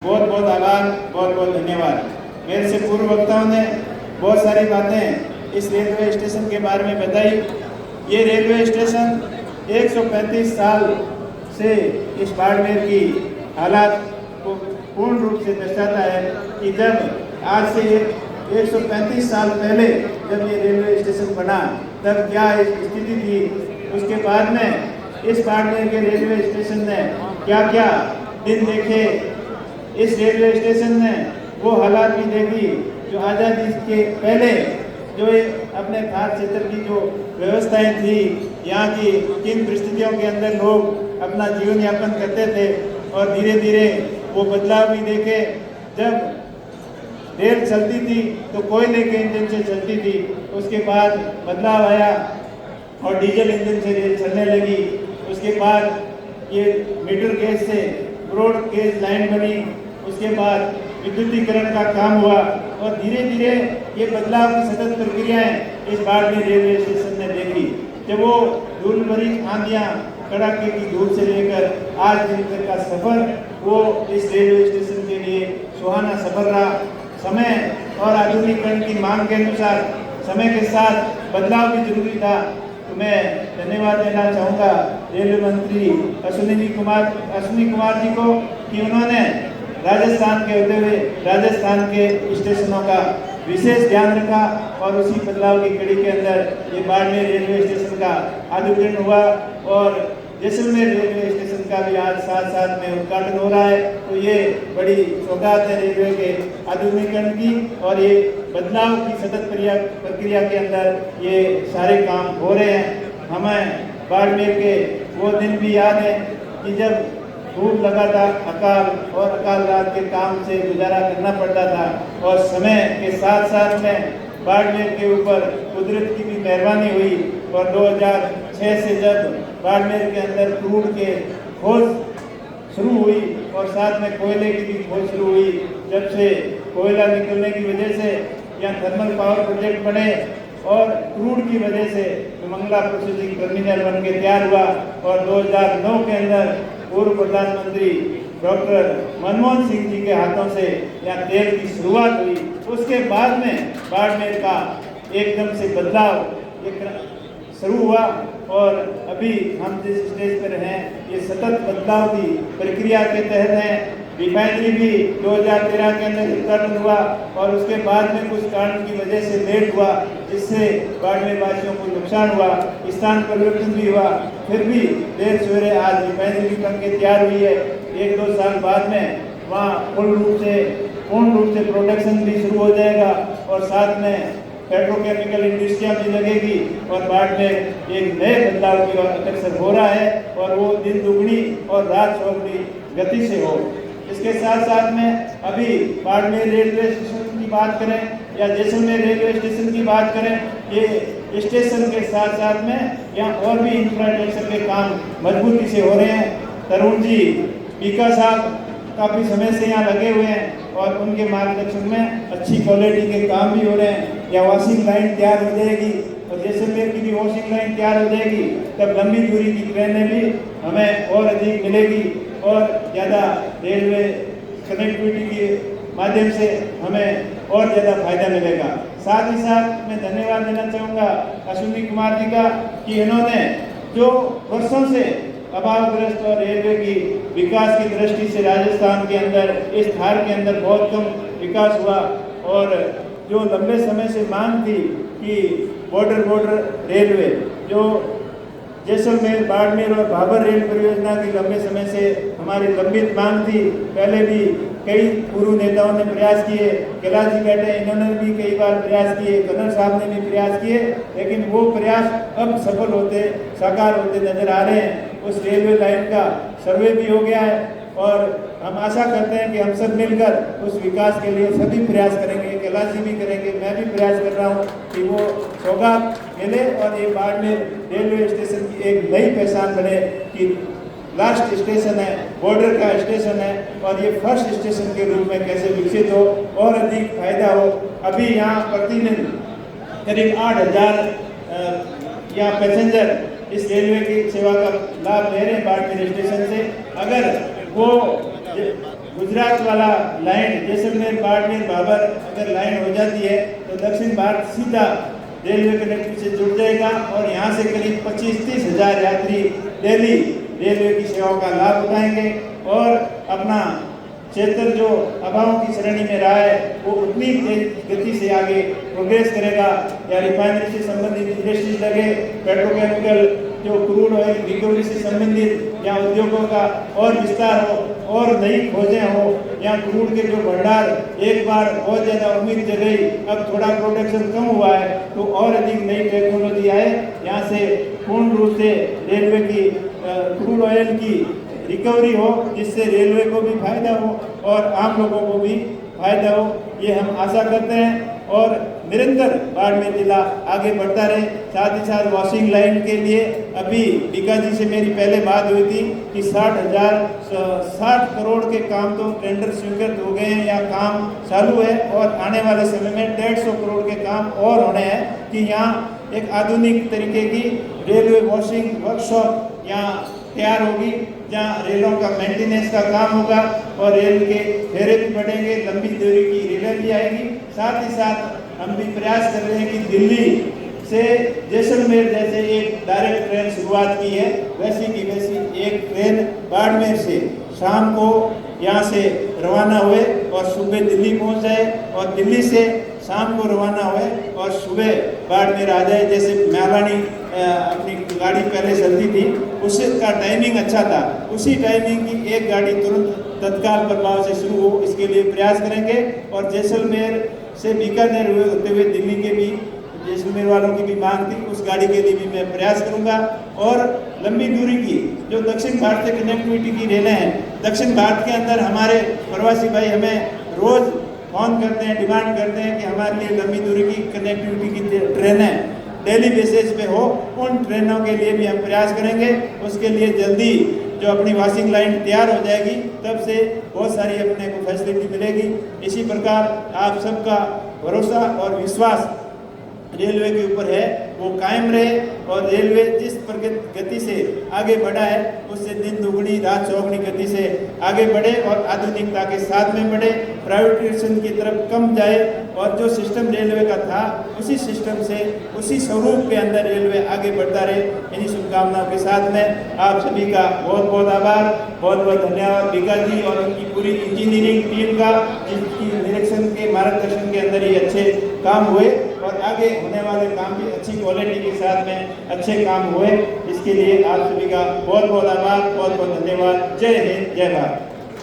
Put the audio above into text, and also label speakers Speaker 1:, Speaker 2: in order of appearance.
Speaker 1: बहुत बहुत आभार, बहुत बहुत धन्यवाद। मेरे से पूर्व वक्ताओं ने बहुत सारी बातें इस रेलवे स्टेशन के बारे में बताई। ये रेलवे स्टेशन 135 साल से इस बाड़मेर की हालात को पूर्ण रूप से दर्शाता है कि जब आज से 135 साल पहले जब ये रेलवे स्टेशन बना तब क्या स्थिति थी, उसके बाद में इस बाड़मेर के रेलवे स्टेशन ने क्या क्या दिन देखे। इस रेलवे स्टेशन ने वो हालात भी देखी जो आज़ादी के पहले जो अपने खास क्षेत्र की जो व्यवस्थाएं थी, यहाँ की किन परिस्थितियों के अंदर लोग अपना जीवन यापन करते थे, और धीरे धीरे वो बदलाव भी देखे। जब रेल चलती थी तो कोयले के इंजन से चलती थी, उसके बाद बदलाव आया और डीजल इंजन से रेल चलने लगी। उसके बाद ये मीटर गेज से ब्रॉड गेज लाइन बनी, उसके बाद विद्युतीकरण का काम हुआ और धीरे धीरे ये बदलाव की सतत प्रक्रियाएं इस बाड़मेर रेलवे स्टेशन ने देखी। जब वो धूल भरी आंधियां, कड़ाके की धूप से लेकर आज दिन तक का सफर वो इस रेलवे स्टेशन के लिए सुहाना सफर रहा। समय और आधुनिकीकरण की मांग के अनुसार समय के साथ बदलाव भी जरूरी था। तो मैं धन्यवाद देना चाहूँगा रेलवे मंत्री अश्विनी कुमार जी को कि उन्होंने राजस्थान के होते हुए राजस्थान के स्टेशनों का विशेष ध्यान रखा और उसी बदलाव की कड़ी के अंदर ये बाड़मेर रेलवे स्टेशन का आधुनिकीकरण हुआ और जैसलमेर रेलवे स्टेशन का भी आज साथ साथ में उद्घाटन हो रहा है। तो ये बड़ी सौगात है रेलवे के आधुनिकीकरण की, और ये बदलाव की सतत प्रक्रिया के अंदर ये सारे काम हो रहे हैं। हमें बाड़मेर के वो दिन भी याद है कि जब खूब लगातार अकाल रात के काम से गुजारा करना पड़ता था, और समय के साथ साथ में बाड़मेर के ऊपर कुदरत की भी मेहरबानी हुई और 2006 से जब बाड़मेर के अंदर क्रूड के खोज शुरू हुई और साथ में कोयले की भी खोज शुरू हुई, जब से कोयला निकलने की वजह से यहाँ थर्मल पावर प्रोजेक्ट बने और क्रूड की वजह से मंगला प्रोसेसिंग टर्मिनल बन के तैयार हुआ, और 2009 के अंदर पूर्व प्रधानमंत्री डॉक्टर मनमोहन सिंह जी के हाथों से यहाँ तेल की शुरुआत हुई। उसके बाद में बाड़मेर का एकदम से बदलाव शुरू हुआ, और अभी हम जिस स्टेज पर हैं ये सतत बदलाव की प्रक्रिया के तहत हैं। रिफाइनरी भी 2013 के अंदर उद्घाटन हुआ और उसके बाद में कुछ कारण की वजह से लेट हुआ, जिससे बाड़मेर वासियों को नुकसान हुआ, स्थान परिवर्तन भी हुआ। फिर भी देर सवेरे आज रिफाइनरी बन के तैयार हुई है। 1-2 साल बाद में वहाँ पूर्ण रूप से प्रोडक्शन भी शुरू हो जाएगा और साथ में पेट्रोकेमिकल इंडस्ट्रियाँ भी लगेगी, और बाड़मेर एक नए बदलाव की ओर अग्रसर हो रहा है, और वो दिन दुगनी और रात चौगुनी गति से हो। इसके साथ साथ में अभी बाड़मेर रेलवे स्टेशन की बात करें या जैसलमेर रेलवे स्टेशन की बात करें, ये स्टेशन के साथ साथ में यहाँ और भी इंफ्रास्ट्रक्चर के काम मजबूती से हो रहे हैं। तरुण जी पीका साहब काफ़ी समय से यहाँ लगे हुए हैं और उनके मार्गदर्शन में अच्छी क्वालिटी के काम भी हो रहे हैं। या वॉशिंग लाइन तैयार हो जाएगी और जैसलमेर की भी वॉशिंग लाइन तैयार हो जाएगी, तब लंबी दूरी की ट्रेनें भी हमें और अधिक मिलेगी और ज़्यादा रेलवे कनेक्टिविटी के माध्यम से हमें और ज़्यादा फायदा मिलेगा। साथ ही साथ मैं धन्यवाद देना चाहूँगा अश्विनी कुमार जी का कि इन्होंने जो वर्षों से अभावग्रस्त और रेलवे की विकास की दृष्टि से राजस्थान के अंदर इस धार के अंदर बहुत कम विकास हुआ, और जो लंबे समय से मांग थी कि बॉर्डर रेलवे जो जैसलमेर, बाड़मेर और भाबर रेल परियोजना की लंबे समय से हमारी लंबित मांग थी। पहले भी कई पूर्व नेताओं ने प्रयास किए, कैलाश जी बैठे इन्होंने भी कई बार प्रयास किए, कन्नड़ साहब ने भी प्रयास किए, लेकिन वो प्रयास अब सफल होते साकार होते नजर आ रहे हैं। उस रेलवे लाइन का सर्वे भी हो गया है और हम आशा करते हैं कि हम सब मिलकर उस विकास के लिए सभी प्रयास करेंगे। कैलाश जी भी करेंगे, मैं भी प्रयास कर रहा हूँ कि वो सौगात मिले और ये बाड़मेर रेलवे स्टेशन की एक नई पहचान बने कि लास्ट स्टेशन है, बॉर्डर का स्टेशन है, और ये फर्स्ट स्टेशन के रूप में कैसे विकसित हो और अधिक फायदा हो। अभी यहाँ प्रतिदिन करीब 8,000 यहाँ पैसेंजर इस रेलवे की सेवा का लाभ ले रहे हैं बाड़मेर स्टेशन से। अगर वो गुजरात वाला लाइन जैसलमेर बाड़मेर भाबर अगर लाइन हो जाती है तो दक्षिण भारत सीधा रेलवे कनेक्टिविटी से जुड़ जाएगा और यहाँ से करीब 25-30 हज़ार यात्री डेली रेलवे की सेवाओं का लाभ उठाएंगे और अपना क्षेत्र जो अभावों की श्रेणी में रहा है वो उतनी तेज गति से आगे प्रोग्रेस करेगा। या रिफाइनरी से संबंधित इंडस्ट्रीज लगे, पेट्रोकेमिकल जो क्रूड ऑयल रिकवरी से संबंधित या उद्योगों का और विस्तार हो और नई खोजें हो या क्रूड के जो भंडार एक बार बहुत ज़्यादा उम्मीद जगई, अब थोड़ा प्रोडक्शन कम हुआ है तो और अधिक नई टेक्नोलॉजी आए, यहाँ से पूर्ण रूप से रेलवे की क्रूड ऑयल की रिकवरी हो जिससे रेलवे को भी फायदा हो और आम लोगों को भी फायदा हो, ये हम आशा करते हैं। और निरंतर बाड़मेर जिला आगे बढ़ता रहे। साथ ही साथ वॉशिंग लाइन के लिए अभी बीका जी से मेरी पहले बात हुई थी कि 60 करोड़ के काम तो टेंडर स्वीकृत हो गए हैं या काम चालू है और आने वाले समय में 150 करोड़ के काम और होने हैं कि यहाँ एक आधुनिक तरीके की रेलवे वॉशिंग वर्कशॉप यहाँ तैयार होगी जहाँ रेलों का मेंटेनेंस का काम होगा और रेल के फेरे भी बढ़ेंगे, लंबी दूरी की रेलें भी आएगी। साथ ही साथ हम भी प्रयास कर रहे हैं कि दिल्ली से जैसलमेर जैसे एक डायरेक्ट ट्रेन शुरुआत की है, वैसी की वैसी एक ट्रेन बाड़मेर से शाम को यहाँ से रवाना हुए और सुबह दिल्ली पहुँच जाए और दिल्ली से शाम को रवाना हुए और सुबह बाड़मेर आ जाए। जैसे म्यावानी अपनी गाड़ी पहले चलती थी उसका टाइमिंग अच्छा था, उसी टाइमिंग की एक गाड़ी तुरंत तत्काल प्रभाव से शुरू हो, इसके लिए प्रयास करेंगे। और जैसलमेर से बीकानेर होते हुए दिल्ली के भी जैसलमेर वालों की भी मांग थी, उस गाड़ी के लिए भी मैं प्रयास करूंगा। और लंबी दूरी की जो दक्षिण भारत से कनेक्टिविटी की रेलें हैं, दक्षिण भारत के अंदर हमारे प्रवासी भाई हमें रोज़ फोन करते हैं, डिमांड करते हैं कि हमारे लिए लंबी दूरी की कनेक्टिविटी की ट्रेनें डेली बेसिस पे हो, उन ट्रेनों के लिए भी हम प्रयास करेंगे। उसके लिए जल्दी जो अपनी वॉशिंग लाइन तैयार हो जाएगी तब से बहुत सारी अपने को फैसिलिटी मिलेगी। इसी प्रकार आप सबका भरोसा और विश्वास रेलवे के ऊपर है वो कायम रहे और रेलवे जिस गति से आगे बढ़ा है उससे दिन दुगनी रात चौगुनी गति से आगे बढ़े और आधुनिकता के साथ में बढ़े, प्राइवेटाइजेशन की तरफ कम जाए और जो सिस्टम रेलवे का था उसी सिस्टम से उसी स्वरूप के अंदर रेलवे आगे बढ़ता रहे। इन्हीं शुभकामनाओं के साथ में आप सभी का बहुत बहुत आभार, बहुत बहुत धन्यवाद बीका जी और उनकी पूरी इंजीनियरिंग टीम का, जिसकी निरीक्षण के मार्गदर्शन के अंदर ये अच्छे काम हुए और आगे होने वाले काम भी अच्छी क्वालिटी के साथ में अच्छे काम हुए। इसके लिए आप सभी का बहुत बहुत आभार, बहुत बहुत धन्यवाद। जय हिंद, जय भारत।